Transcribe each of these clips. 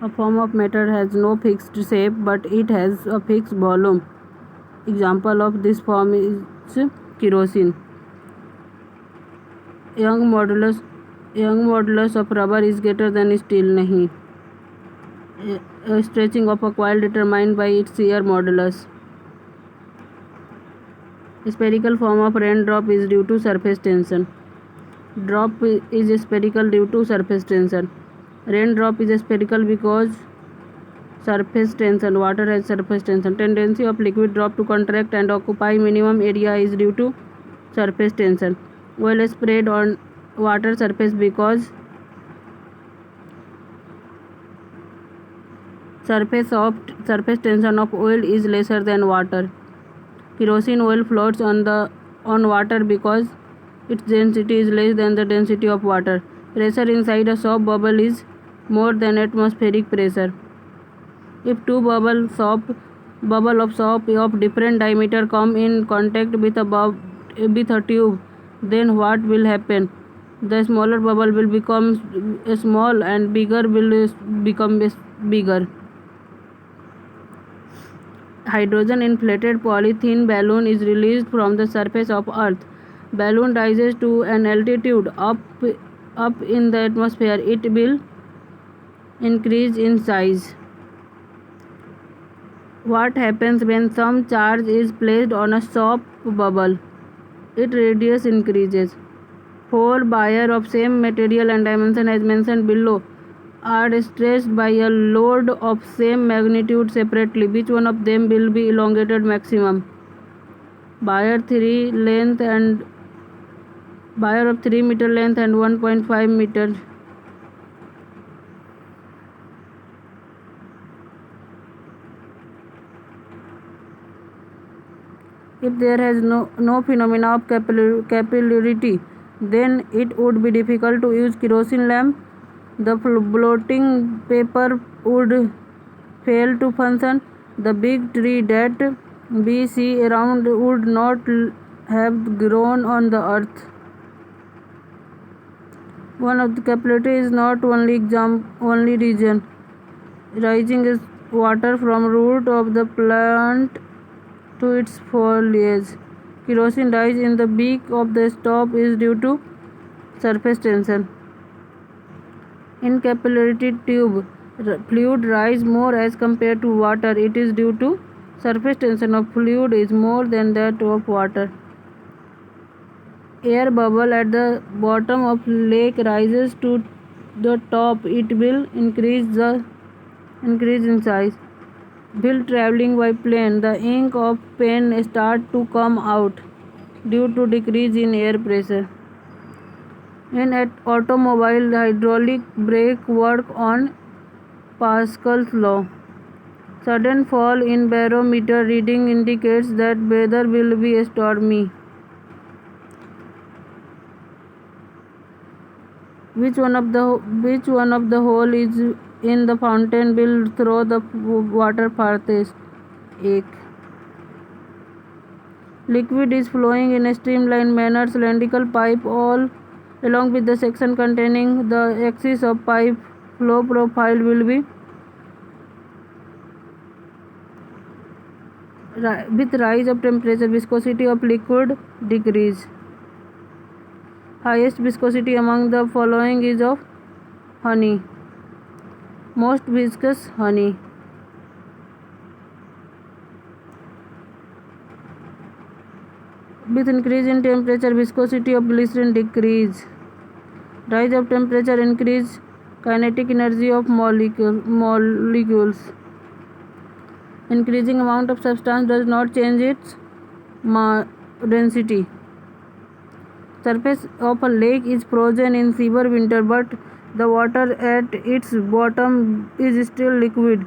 A form of matter has no fixed shape, but it has a fixed volume. Example of this form is kerosene. Young modulus of rubber is greater than steel. नहीं. Stretching of a coil determined by its shear modulus. Spherical form of raindrop is due to surface tension. Drop is spherical due to surface tension. Raindrop is spherical because surface tension. Water has surface tension. Tendency of liquid drop to contract and occupy minimum area is due to surface tension. Oil sprayed on water surface because surface tension of oil is lesser than water. Kerosene oil floats on water because its density is less than the density of water. Pressure inside a soap bubble is more than atmospheric pressure. If two bubble of soap of different diameter come in contact with a tube, then what will happen? The smaller bubble will become small and bigger will become bigger. Hydrogen inflated polythene balloon is released from the surface of Earth. Balloon rises to an altitude up in the atmosphere. It will increase in size. What happens when some charge is placed on a soap bubble? Its radius increases. Four wires of same material and dimension as mentioned below are stretched by a load of same magnitude separately. Which one of them will be elongated maximum? Wire of 3 meter length and 1.5 meter. If there has no phenomena of capillarity, then it would be difficult to use kerosene lamp. The floating paper would fail to function. The big tree that we see around would not have grown on the earth. One of the capillarity is not only reason. Rising is water from root of the plant to its foliage. Kerosene rise in the beak of the stalk is due to surface tension. In capillary tube, fluid rise more as compared to water. It is due to surface tension of fluid is more than that of water. Air bubble at the bottom of lake rises to the top. It will increase in size. While traveling by plane, the ink of pen start to come out due to decrease in air pressure. In an automobile, the hydraulic brake work on Pascal's law. Sudden fall in barometer reading indicates that weather will be stormy. Which one of the hole is in the fountain will throw the water farthest? एक. Liquid is flowing in a streamlined manner. Cylindrical pipe all along with the section containing the axis of pipe flow profile will be with rise of temperature. Viscosity of liquid decrease. Highest viscosity among the following is of honey. Most viscous honey. With increase in temperature, viscosity of glycerin decrease. Rise of temperature increase kinetic energy of molecules. Increasing amount of substance does not change its density. Surface of a lake is frozen in severe winter, but the water at its bottom is still liquid.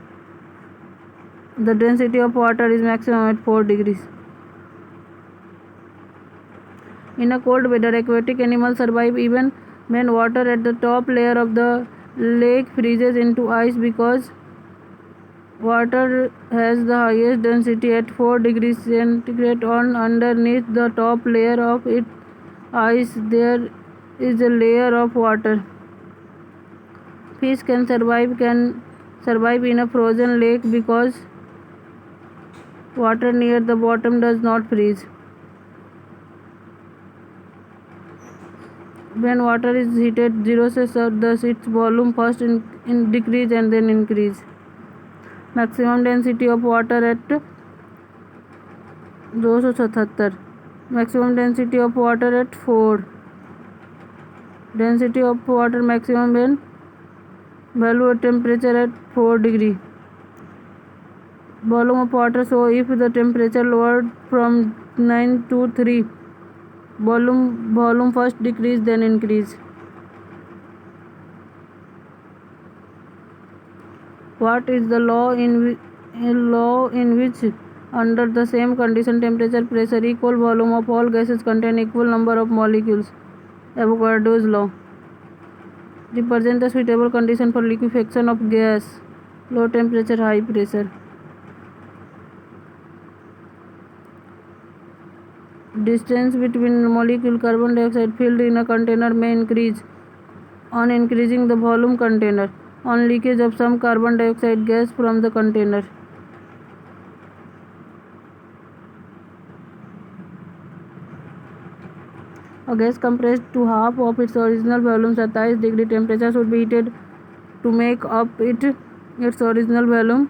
The density of water is maximum at 4 degrees. In a cold weather, aquatic animals survive even when water at the top layer of the lake freezes into ice because water has the highest density at 4 degrees centigrade. On underneath the top layer of its ice there is a layer of water. Fish can survive survive in a frozen lake because water near the bottom does not freeze. When water is heated 0 से thus its volume first in decrease and then increase. Maximum density of water at 277. Maximum density of water at 4. Density of water maximum when value of temperature at 4 degree. Volume of water, so if the temperature lowered from 9 to 3, volume first decrease then increase. What is the law in which under the same condition temperature, pressure, equal volume of all gases contain equal number of molecules? Avogadro's law. Represent the suitable condition for liquefaction of gas: low temperature, high pressure. Distance between molecule carbon dioxide filled in a container may increase on increasing the volume container, on leakage of some carbon dioxide gas from the container. A gas compressed to half of its original volume 27 degree temperature should be heated to make up its original volume.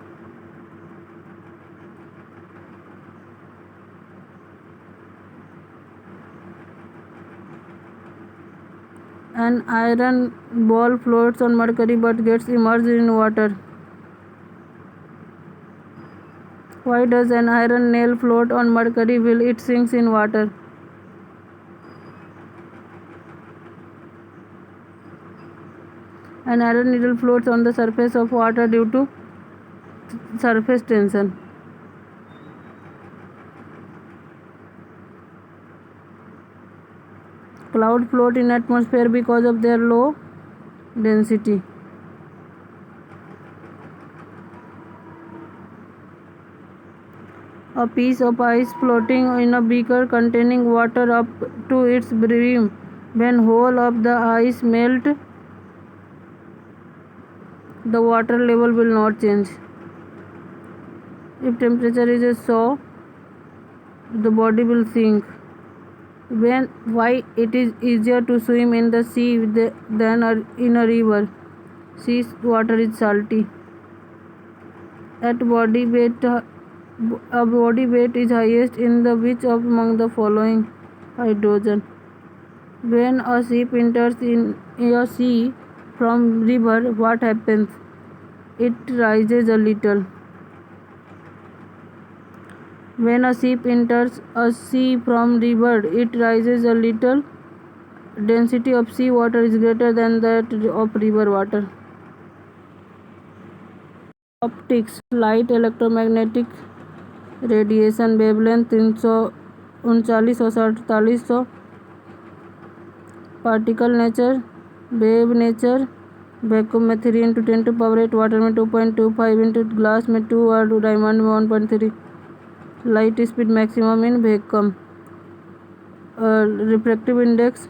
An iron ball floats on mercury but gets immersed in water. Why does an iron nail float on mercury while it sinks in water? An iron needle floats on the surface of water due to surface tension. Clouds float in atmosphere because of their low density. A piece of ice floating in a beaker containing water up to its brim. When whole of the ice melt, the water level will not change. If temperature is so, the body will sink. Why it is easier to swim in the sea than in a river? Sea water is salty. At body weight, a body weight is highest in the which of among the following? Hydrogen. When a ship enters in a sea from river, what happens? It rises a little. When a ship enters a sea from river, it rises a little. Density of sea water is greater than that of river water. Optics. Light, electromagnetic radiation, wavelength 339 और 4800. Particle nature, wave nature, vacuum में 3 × 10⁸, water में 2.25, glass में 2 और diamond में 1.3. Light speed maximum in vacuum. Refractive index,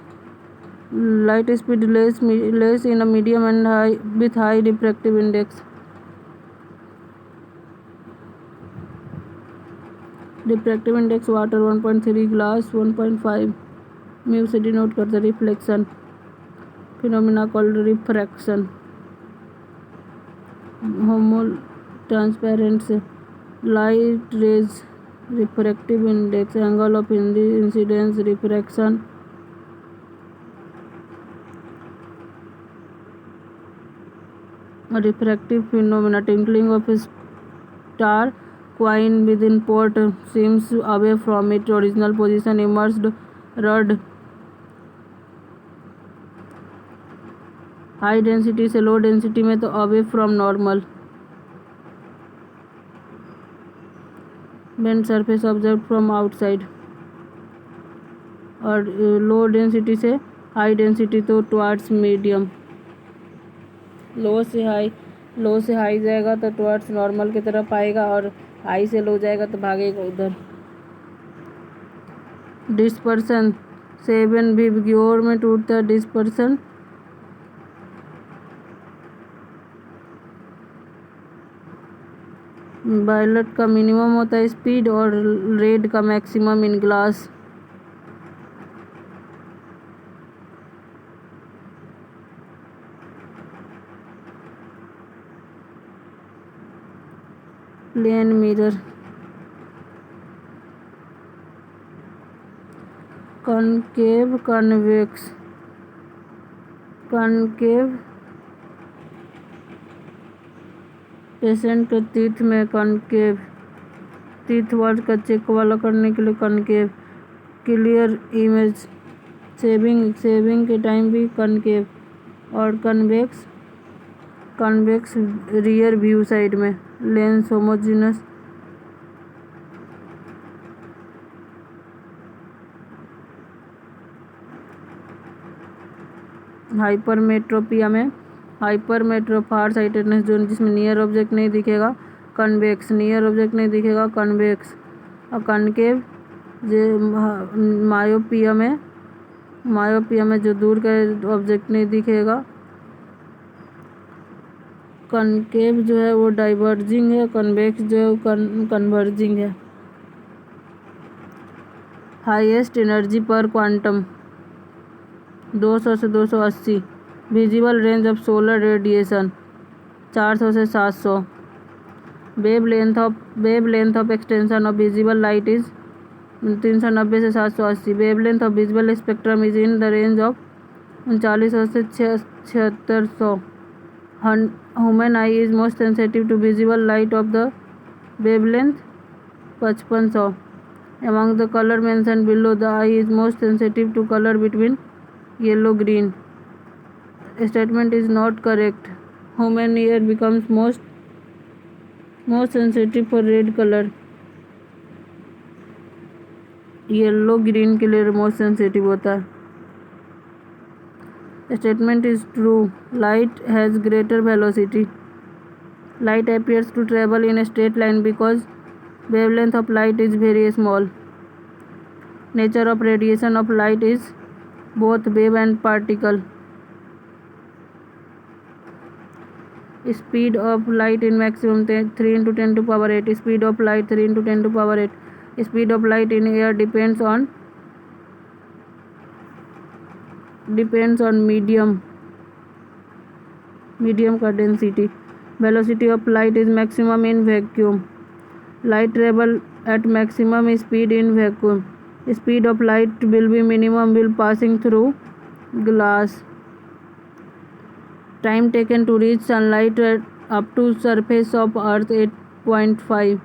light speed less in a medium and high with high refractive index. Refractive index water 1.3, glass 1.5. Mu से denote करता reflection. Phenomena called refraction. Homo transparent से light rays, refractive index, angle of incidence, refraction. Refractive phenomena, twinkling of a star coin within port seems away from its original position, immersed rod. High density से low density में तो away from normal. Bend surface observe from outside. और low density से high density तो towards medium. लो से high जाएगा तो towards normal की तरफ आएगा, और हाई से लो जाएगा तो भागेगा उधर. डिस्पर्सन. 7 भी ग्योर में टूटता है डिस्पर्सन. वायलेट का मिनिमम होता है स्पीड और रेड का maximum in glass. Plane mirror, concave, convex. Concave patient के टीथ में कॉनकेव, टीथ वर्ड का चेक वाला करने के लिए कॉनकेव। क्लियर इमेज, सेविंग के टाइम भी कॉनकेव। और convex, convex rear view side में। लेंस होमोजेनस, हाइपरमेट्रोपिया में हाइपरमेट्रो फार साइटेडनेस जोन जिसमें नियर ऑब्जेक्ट नहीं दिखेगा कन्वेक्स, नियर ऑब्जेक्ट नहीं दिखेगा कन्वेक्स। और कनकेव मायोपिया में जो दूर का ऑब्जेक्ट नहीं दिखेगा। कनकेव जो है वो डाइवर्जिंग है, कन्वेक्स जो है वो कन्वर्जिंग है। हाईएस्ट एनर्जी पर क्वांटम 200 से 280। Visible range of solar radiation 400 से 700। Wave length of extension of visible light is 390 से 780। Wave length of visible spectrum is in the range of 3900 से 7600। Human eye is most sensitive to visible light of the wavelength 5500। Among the color mentioned below, the eye is most sensitive to color between yellow green. Statement is not correct. Human ear becomes most sensitive for red color. Yellow green के लिए most sensitive होता है। Statement is true. Light has greater velocity. Light appears to travel in a straight line because wavelength of light is very small. Nature of radiation of light is both wave and particle. Speed of light in maximum 3 into 10 to power 8. Speed of light 3 into 10 to power 8. Speed of light in air depends on medium का density. Velocity of light is maximum in vacuum. Light travel at maximum speed in vacuum. Speed of light will be minimum while passing through glass. Time taken to reach sunlight up to surface of earth 8.5.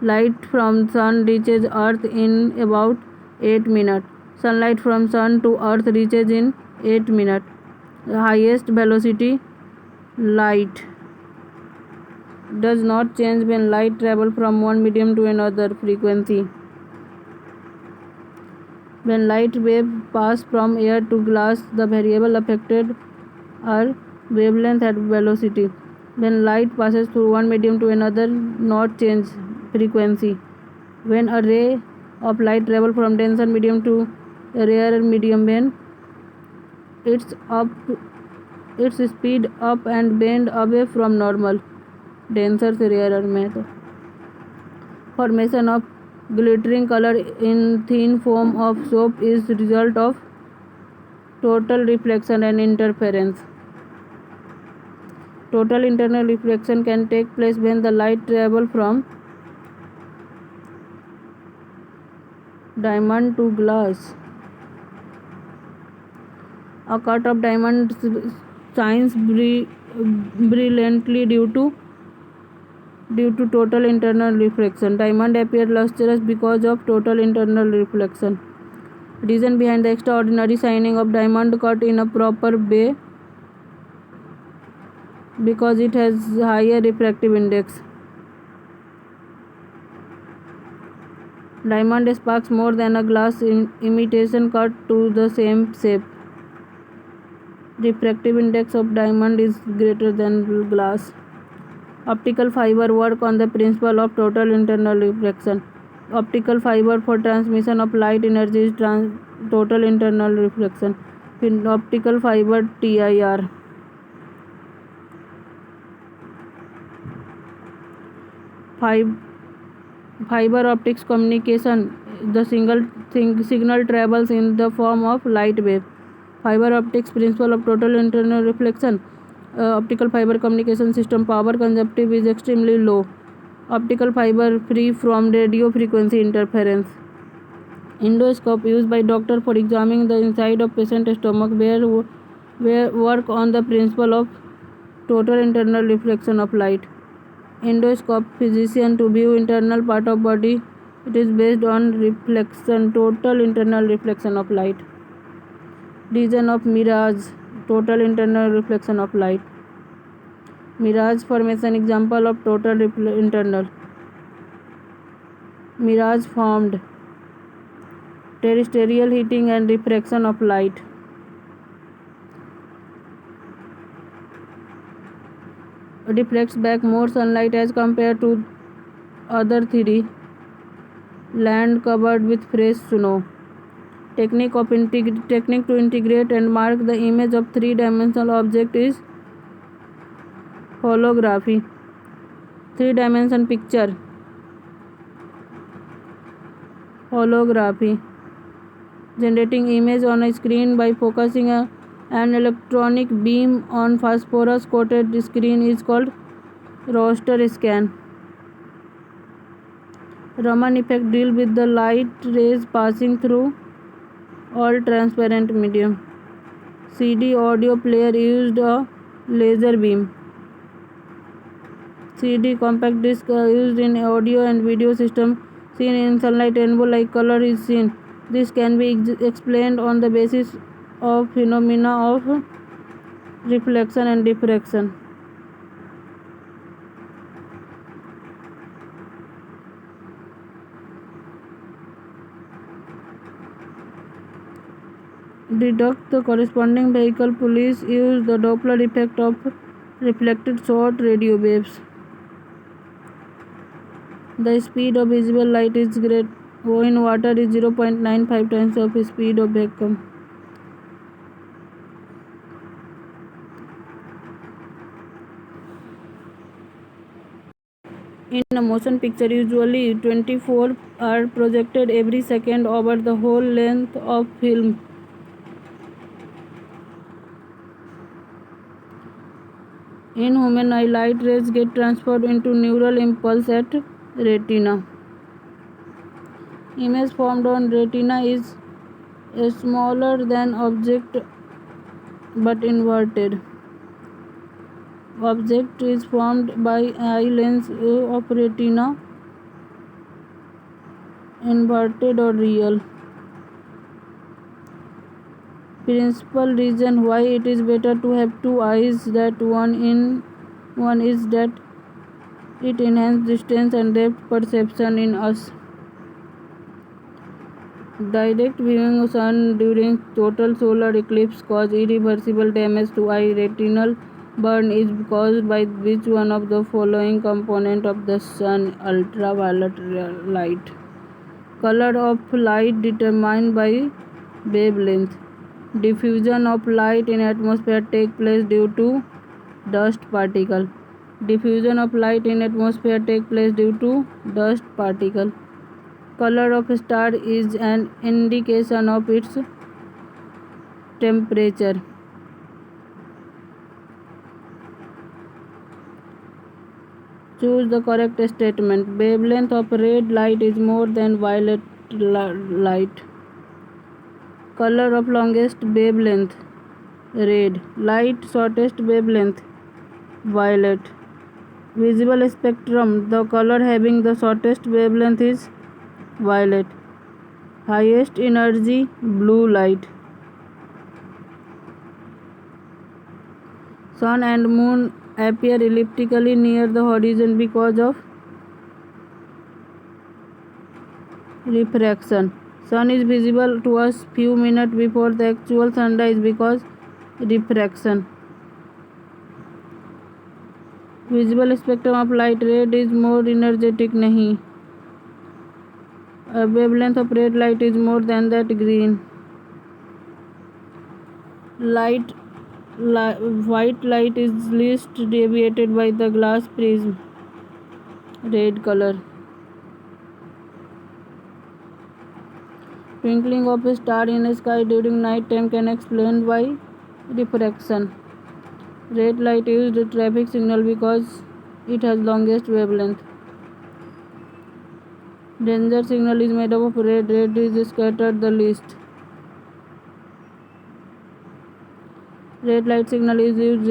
Light from sun reaches earth in about 8 minutes. Sunlight from sun to earth reaches in 8 minutes. The highest velocity light does not change when light travel from one medium to another frequency. When light wave pass from air to glass, the variable affected are wavelength and velocity. When light passes through one medium to another, not change frequency. When a ray of light travel from denser medium to a rarer medium, when its speed up and bend away from normal. Denser से rarer में तो formation of glittering color in thin film of soap is result of total reflection and interference. Total internal reflection can take place when the light travel from diamond to glass. A cut of diamond shines brilliantly due to total internal reflection. Diamond appear lustrous because of total internal reflection. Reason behind the extraordinary shining of diamond cut in a proper way because it has higher refractive index. Diamond sparks more than a glass imitation cut to the same shape. Refractive index of diamond is greater than glass. Optical fiber work on the principle of total internal reflection. Optical fiber for transmission of light energy is total internal reflection. Optical fiber TIR. fiber optics communication, the signal travels in the form of light wave. Fiber optics principle of total internal reflection. Optical fiber communication system power consumptive is extremely low. Optical fiber free from radio frequency interference. Endoscope used by doctor for examining the inside of patient stomach where work on the principle of total internal reflection of light. Endoscope physician to view internal part of body. It is based on reflection, total internal reflection of light. Region of mirage, total internal reflection of light. Mirage formation, example of total internal. Mirage formed. Terrestrial heating and refraction of light. Reflects back more sunlight as compared to other theory. Land covered with fresh snow. Technique to integrate and mark the image of three-dimensional object is holography. Three-dimension picture. Holography. Generating image on a screen by focusing an electronic beam on phosphorus coated screen is called raster scan. Raman effect deals with the light rays passing through all transparent medium. CD audio player used a laser beam. CD compact disc used in audio and video system seen in sunlight rainbow like color is seen. This can be explained on the basis of phenomena of reflection and diffraction. Deduct the corresponding vehicle. Police use the Doppler effect of reflected short radio waves. The speed of visible light is great. In water is 0.95 times of speed of vacuum. In a motion picture, usually 24 are projected every second over the whole length of film. In human eye, light rays get transferred into neural impulse at retina. Image formed on retina is smaller than object but inverted. Object is formed by eye lens of retina, inverted or real. Principal reason why it is better to have two eyes that one is that it enhances distance and depth perception in us. Direct viewing sun during total solar eclipse cause irreversible damage to eye. Retinal burn is caused by which one of the following component of the sun? Ultraviolet light. Color of light determined by wavelength. Diffusion of light in atmosphere take place due to dust particle. Diffusion of light in atmosphere take place due to dust particle. Color of a star is an indication of its temperature. Choose the correct statement. Wavelength of red light is more than violet light. Color of longest wavelength, red. Light shortest wavelength, violet. Visible spectrum, the color having the shortest wavelength is violet. Highest energy, blue light. Sun and moon appear elliptically near the horizon because of refraction. Sun is visible to us few minutes before the actual sunrise because refraction. Visible spectrum of light, red is more energetic नहीं. Wavelength of red light is more than that green. White light is least deviated by the glass prism. Red color. Twinkling of a star in the sky during night time can explain by diffraction. Red light is the traffic signal because it has longest wavelength. Danger signal is made up of red. Red is scattered the least. Red light signal is used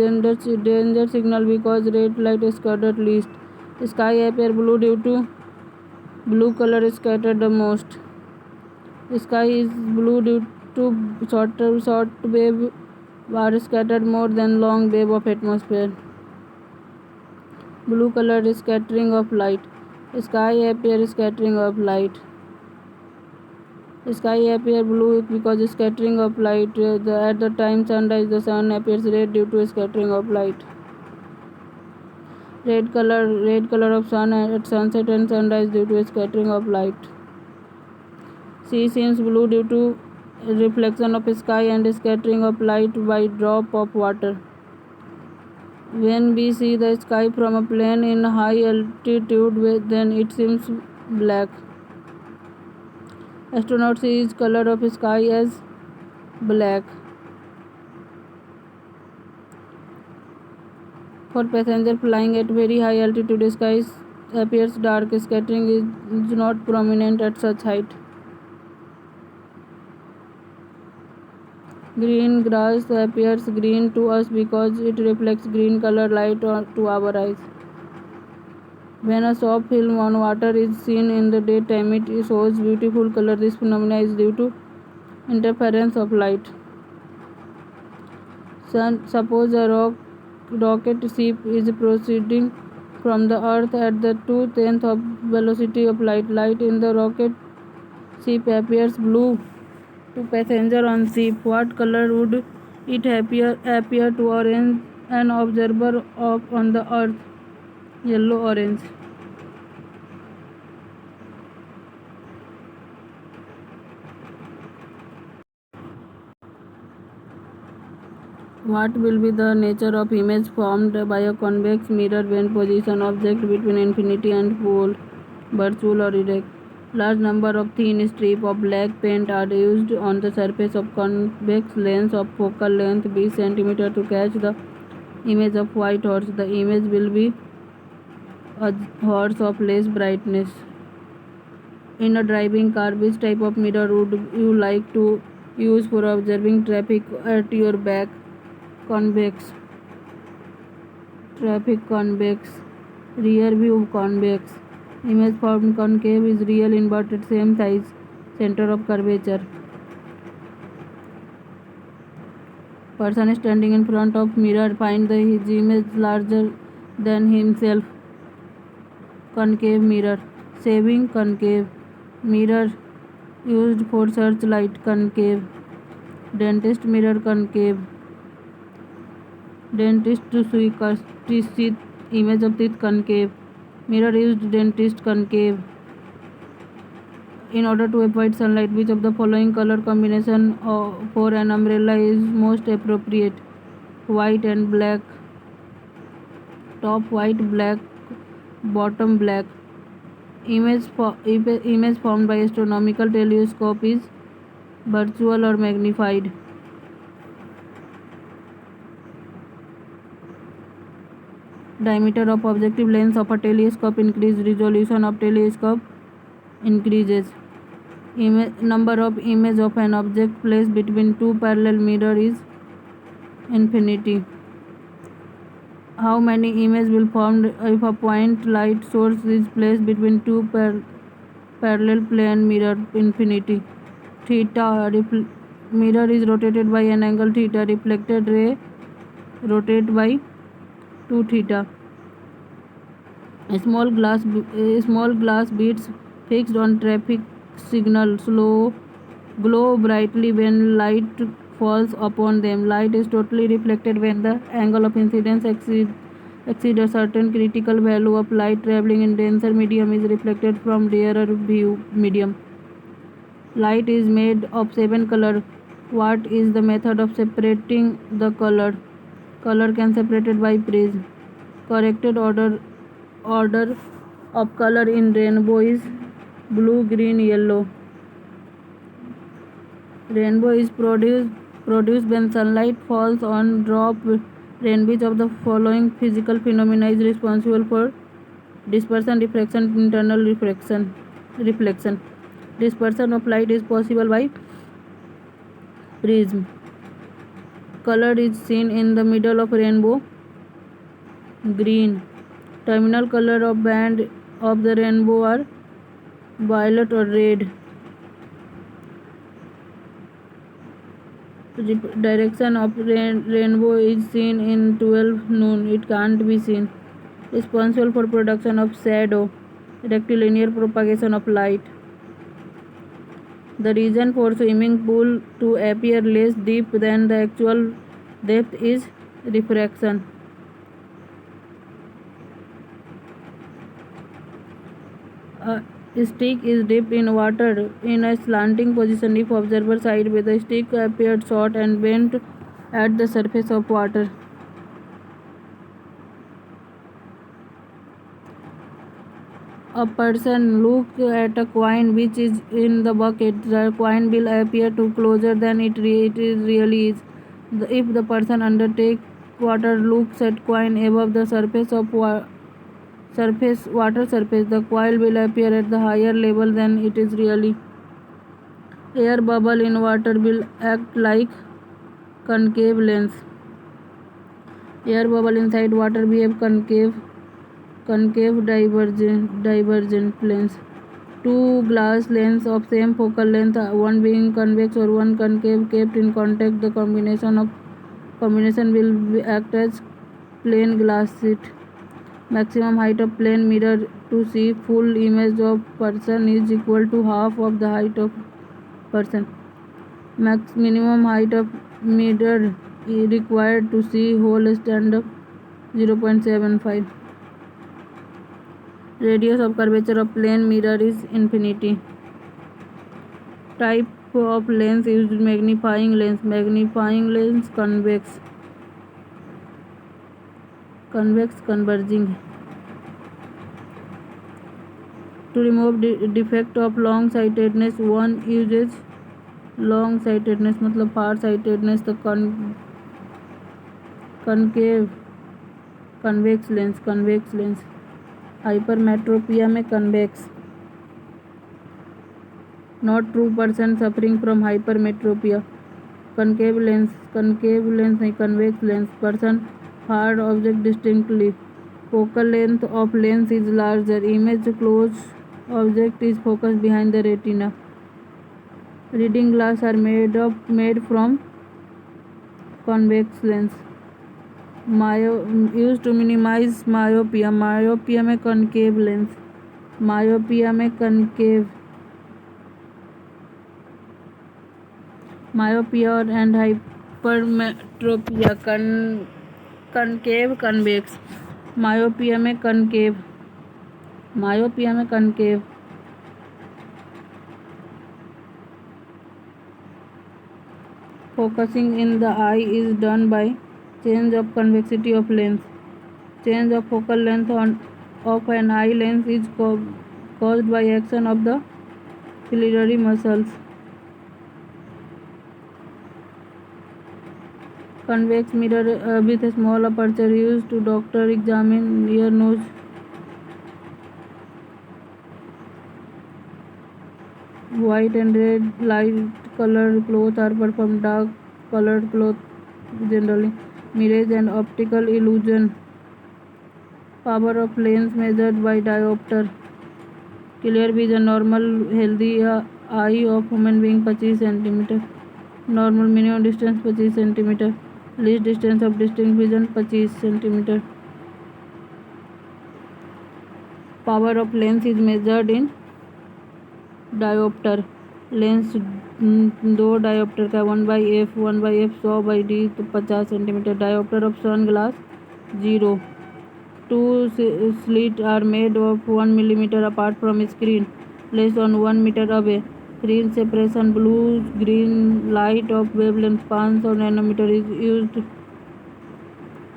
danger signal because red light is scattered least. Sky appear blue due to blue color is scattered the most. Sky is blue due to short wave are scattered more than long wave of atmosphere. Blue color is scattering of light. Sky appear scattering of light. Sky appear blue because scattering of light. At the time sunrise, the sun appears red due to scattering of light. Red color of sun at sunset and sunrise due to scattering of light. Sea seems blue due to reflection of sky and scattering of light by drop of water. When we see the sky from a plane in high altitude, then it seems black. Astronaut sees color of sky as black. For passenger flying at very high altitude, sky appears dark. Scattering is not prominent at such height. Green grass appears green to us because it reflects green color light to our eyes. When a soft film on water is seen in the daytime, it shows beautiful color. This phenomenon is due to interference of light. Suppose a rocket ship is proceeding from the earth at the 2/10 of velocity of light. Light in the rocket ship appears blue to passenger on ship. What color would it appear to an observer on the earth? Yellow orange. What will be the nature of image formed by a convex mirror when position object between infinity and pole, virtual or erect? Large number of thin strips of black paint are used on the surface of convex lens of focal length b cm to catch the image of white horse. The image will be a horse of less brightness. In a driving car, which type of mirror would you like to use for observing traffic at your back? Convex. Traffic convex. Rear view convex. Image formed concave is real inverted same size, center of curvature. Person standing in front of mirror find his image larger than himself. Concave mirror. Saving concave. Mirror used for searchlight concave. Dentist mirror concave. Dentist to see image of teeth concave. Mirror used dentist concave. In order to avoid sunlight, which of the following color combination for an umbrella is most appropriate? White and black. Top white, black, bottom black. Image formed by astronomical telescope is virtual or magnified. Diameter of objective lens of a telescope increase. Resolution of telescope increases. Number of image of an object placed between two parallel mirror is infinity. How many images will form if a point light source is placed between two parallel plane mirror? Infinity. Theta. Mirror is rotated by an angle theta. Reflected ray rotate by 2 theta. Small glass beads fixed on traffic signal glow brightly when light falls upon them. Light is totally reflected when the angle of incidence exceeds a certain critical value of light traveling in denser medium is reflected from rarer view medium. Light is made of 7 colors. What is the method of separating the color? Color can separated by prism. Corrected order of color in rainbow is blue, green, yellow. Rainbow is produced when sunlight falls on drop rain. Which of the following physical phenomena is responsible for dispersion, diffraction, internal reflection? Dispersion of light is possible by prism. Color is seen in the middle of rainbow, green. Terminal color of band of the rainbow are violet or red. Direction of rainbow is seen in 12 noon. It can't be seen. Responsible for production of shadow, rectilinear propagation of light. The reason for swimming pool to appear less deep than the actual depth is refraction. A stick is dipped in water in a slanting position. If observer sideways, the stick appeared short and bent at the surface of water. A person look at a coin which is in the bucket. The coin will appear to closer than it really is. If the person undertake water looks at coin above the surface of water surface, the coil will appear at the higher level than it is really. Air bubble in water will act like concave lens. Air bubble inside water behave concave divergent lens. Two glass lenses of same focal length, one being convex or one concave, kept in contact. The combination will act as plane glass sheet. Maximum height of plane mirror to see full image of person is equal to half of the height of person. Minimum height of mirror required to see whole stand up 0.75. Radius of curvature of plane mirror is infinity. Type of lens used: magnifying lens, convex, converging. To remove defect of long sightedness, one uses long sightedness मतलब far sightedness, the convex lens. Hypermetropia में convex. Not true person suffering from hypermetropia. Concave lens नहीं convex lens. Person hard object distinctly. Focal length of lens is larger. Image close object is focused behind the retina. Reading glass are made from convex lens. Used to minimize myopia. Myopia में concave lens. Myopia and hypermetropia concave convex. Myopia में concave. Focusing in the eye is done by change of convexity of lens. Change of focal length of an eye lens is caused by action of the ciliary muscles. Convex mirror with a small aperture used to doctor examine ear, nose. White and red light colored cloth are performed. Dark colored cloth generally. Mirage and optical illusion. Power of lens measured by diopter. Clear vision normal healthy eye of human being 25 cm. Normal minimum distance 25 cm. Least distance of distinct vision 25 cm. Power of lens is measured in diopter. Lens 2 diopter का 1/f 100/d तो 50 सेंटीमीटर. Diopter of sun glass 0. 2 slits are made of 1 millimeter apart from screen, less than 1 meter away. Screen separation blue green light of wavelength 500 nanometer is used.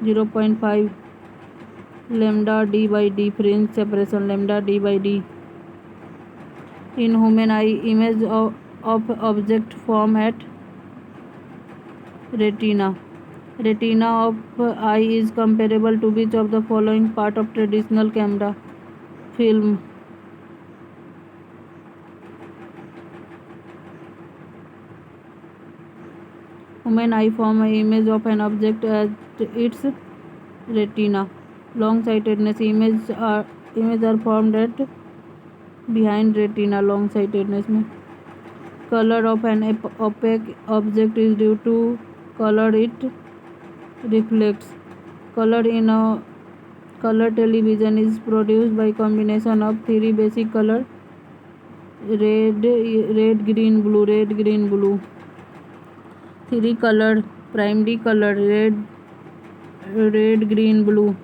0.5 lambda d by d, fringe separation lambda d by d. In human eye, image of object form at retina. Retina of eye is comparable to which of the following part of traditional camera film? Human eye form an image of an object at its retina. Long-sightedness images are formed at behind retina. Long-sightedness में color of an opaque object is due to color it reflects. Color in a color television is produced by combination of three basic color: red, green, blue. Red, green, blue. Three color primary color: red, green, blue.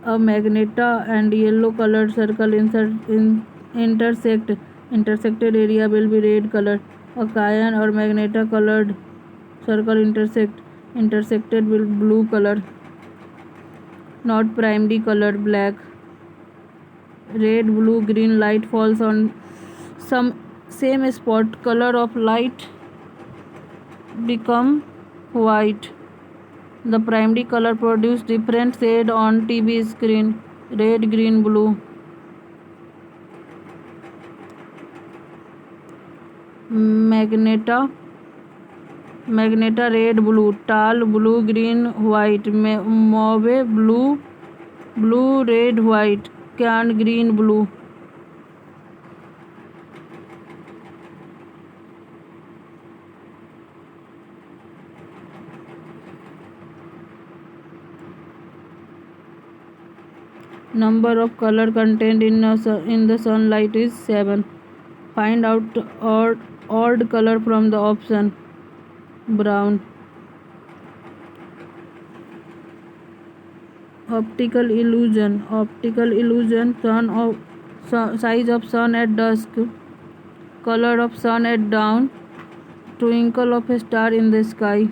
A magenta and yellow colored circle intersected area will be red color. A cyan or magenta colored circle intersected will blue color. Not primary color: black. Red, blue, green light falls on some same spot. Color of light become white. The primary color produce different shade on TV screen: red, green, blue. Magenta red, blue. Tall, blue, green, white. Mauve, blue, red, white. Cyan, green, blue. Number of color contained in the sunlight is 7. Find out odd color from the option. Brown. Optical illusion. Size of sun at dusk. Color of sun at dawn. Twinkle of a star in the sky.